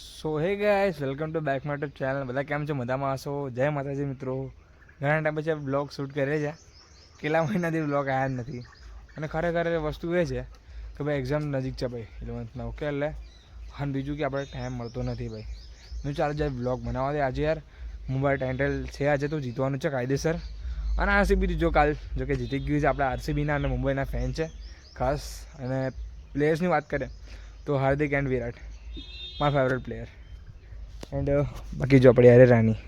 સો હે guys welcome to back my channel. બધા કેમ છો? મજામાં હશો? જય માતાજી મિત્રો. ઘણા ટાઈમ પછી બ્લોગ શૂટ કરે છે. કેટલા મહિનાથી બ્લોગ આવ્યા જ નથી. અને ખરેખર વસ્તુ એ છે કે ભાઈ એક્ઝામ નજીક છે ભાઈ 11થના. ઓકે એટલે અને બીજું કે આપણે ટાઈમ મળતો નથી ભાઈ. હું ચાલો જાય બ્લોગ બનાવવા દે આજે યાર. મુંબઈ ટાઇટલ છે આજે તો જીતવાનું છે કાયદેસર. અને આરસીબી જો કાલ જો કે જીતી ગયું છે. આપણે આરસીબીના અને મુંબઈના ફેન છે ખાસ. અને પ્લેયર્સની વાત કરીએ તો Hardik and Virat my favourite player. And બાકી જો આપણે યારે રાની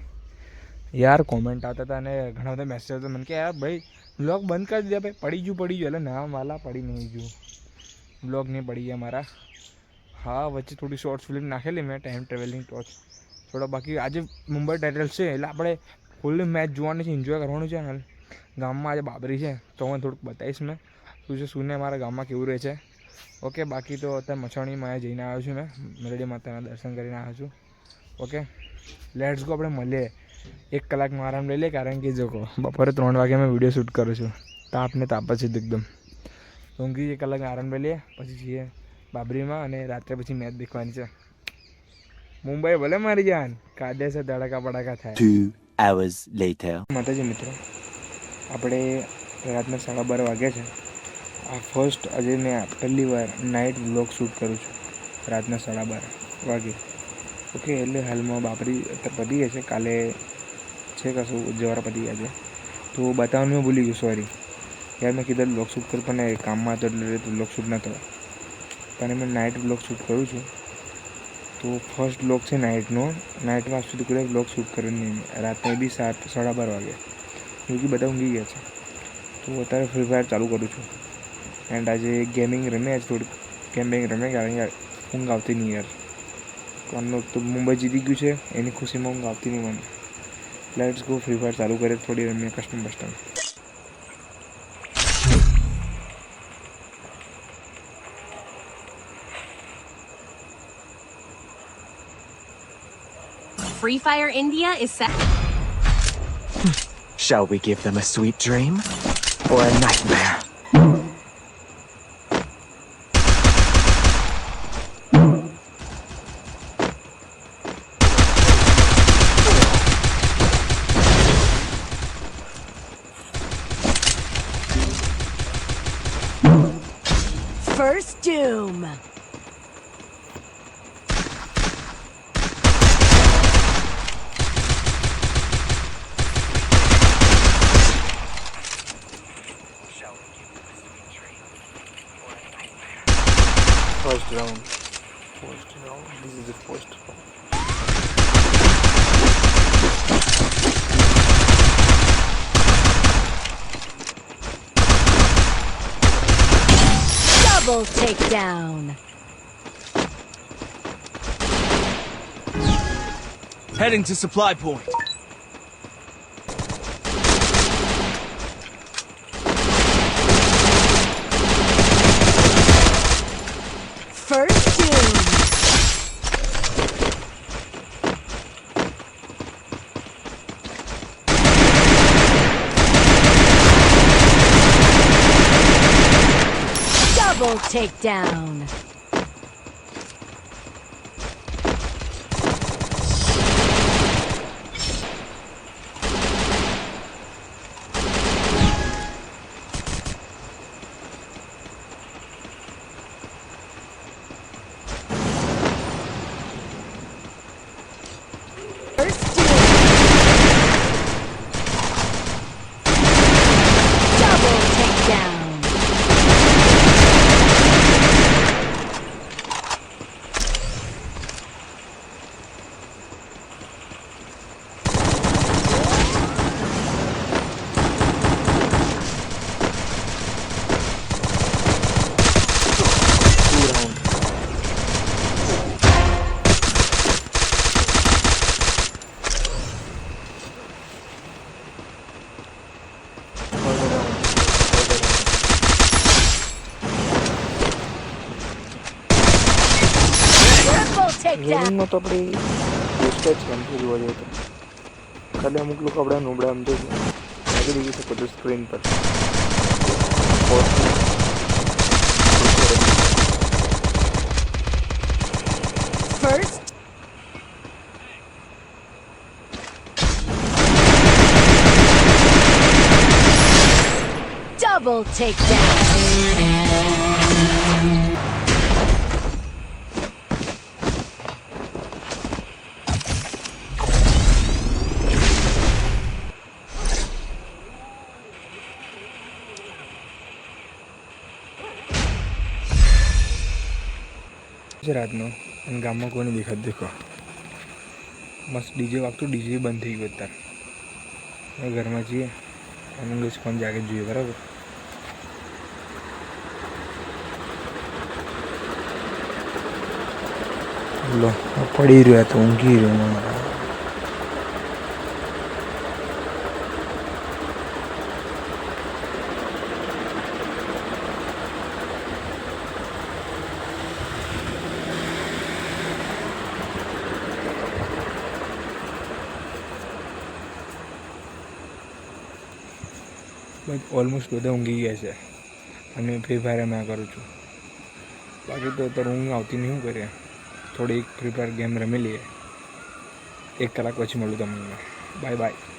યાર કોમેન્ટ આવતા હતા અને ઘણા બધા મેસેજ આવતા મને કે યાર ભાઈ બ્લોગ બંધ કરી દીધા ભાઈ. પડી ગયું એટલે ના માલા પડી નહીં ગયું. બ્લોગ નહીં પડી ગયા મારા. હા વચ્ચે થોડી શોર્ટ ફિલ્મ નાખેલી મેં ટાઈમ ટ્રાવેલિંગ ટોચ થોડા. બાકી આજે મુંબઈ ટાઇટલ્સ છે એટલે આપણે ફૂલ મેચ જોવાની છે, એન્જોય કરવાનું છે. હાલ ગામમાં આજે બાબરી છે તો હું થોડુંક બતાવીશ મેં શું છે શું ને મારા ગામમાં કેવું રહે છે. ઓકે બાકી તો અત્યારે મછાણીમાં જઈને આવ્યો છું. મેં મેલડી માતાના દર્શન કરીને આવ્યો છું. Okay let's go. આપણે મળીએ 1 કલાકમાં આરામ લઈ લે કારણ કે જો બપોરે 3 વાગે મેં વિડીયો શૂટ કરું છું. તાપને તાપ જ છે એકદમ. ઊંઘી 1 કલાકમાં આરામ લઈ લઈએ પછી છીએ બાબરીમાં અને રાત્રે પછી મેચ દેખવાની છે. મુંબઈ ભલે મારી જાન કાયદેસર ધડાકા પડાકા થાય. 2 hours later. માતાજી મિત્રો આપણે રાતના 12:30 વાગ્યા છે. આ ફર્સ્ટ આજે મેં પહેલી વાર નાઇટ વ્લોગ શૂટ કરું છું રાતના 12:30 વાગે. ઓકે એટલે હાલમાં બાબરી અત્યારે પતી ગયા છે. કાલે છે કશું જવારા પતી ગયા છે તો બતાવવાનું મેં ભૂલી ગયું. સોરી યાર મેં કીધું વ્લોગ શૂટ કરું પણ કામમાં હતો એટલે વ્લોગ શૂટ ન થયો. પણ મેં નાઇટ વ્લોગ શૂટ કરું છું. તો ફર્સ્ટ વ્લોગ છે નાઇટનો. નાઇટમાં આજ સુધી કોઈ વ્લોગ શૂટ કર્યો નહીં મેં. રાતના બી 12:30 વાગે ક્योंकि બધા ઊંઘી ગયા છે. તો અત્યારે ફ્રી ફાયર ચાલુ કરું છું. એન્ડ આજે ગેમિંગ રમે આજે થોડીક ગેમિંગ રમે કારણ કે ઊંઘ આવતી નહીં યાર. કાલનો તો મુંબઈ જીતી ગયું છે એની ખુશીમાં ઊંઘ આવતી નહીં મને. લેટ્સ ગો ફ્રી ફાયર ચાલુ કરે થોડી રમીએ custom બસ્ટમ. Free Fire India is set. Shall we give them a sweet dream or a nightmare? First Doom. First round. This is the first round. Double takedown. Heading to supply point. First Doom. Double takedown. First Doom. Double takedown. ગેમિંગમાં તો આપણે best જ છે એમ જોવા જઈએ તો. ખાલી અમુક લોકો આપણે નોબડા એમ તો આગળ જઈ શકો છો સ્ક્રીન પર. First Double takedown. છે રાતનો અને ગામમાં કોઈને દેખાત દેખો મસ્ત ડીજે વાગતું ડીજે બંધ થઈ ગયું અત્યારે હવે ઘરમાં જઈએ અને બસ ફોન જાગે જ જોઈએ બરાબર લો પડી રહ્યો તો ઊંઘી રહ્યો મારા ઓલમોસ્ટ બધા ઊંઘી ગયા છે અને ફ્રી ફાયર મેં કરું છું બાકી તો અત્યારે ઊંઘ આવતી નહીં શું કરીએ થોડી ફ્રી ફાયર ગેમ રમી લઈએ 1 કલાક પછી મળું તમને બાય બાય